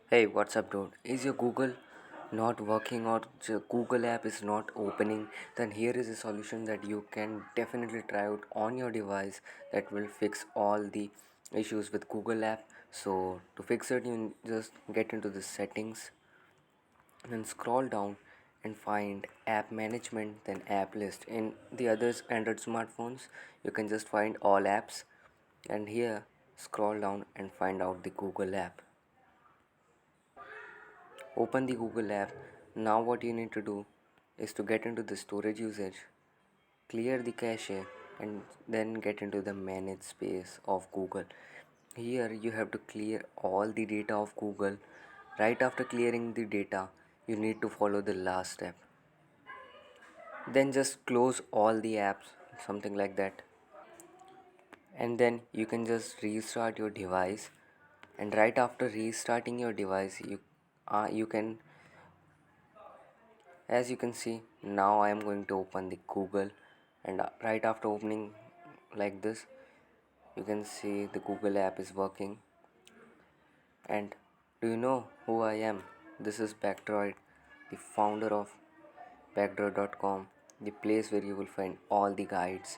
Hey, what's up, dude? Is your Google not working or the Google app is not opening? Then here is a solution that you can definitely try out on your device that will fix all the issues with Google app. So to fix it, you just get into the settings, then scroll down and find app management, then app list. In the others Android smartphones, you can just find all apps, and here scroll down and find out the Google app. Open the Google app. Now what you need to do is to get into the storage usage, clear the cache, and then get into the manage space of Google. Here you have to clear all the data of Google. Right after clearing the data, you need to follow the last step. Then just close all the apps, something like that. And then you can just restart your device. And right after restarting your device, you can, as you can see, now I am going to open the Google, and right after opening like this, you can see the Google app is working. And do you know who I am? This is Backdroid, the founder of backdroid.com, the place where you will find all the guides.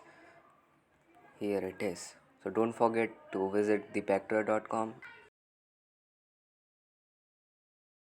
Here it is. So don't forget to visit the backdroid.com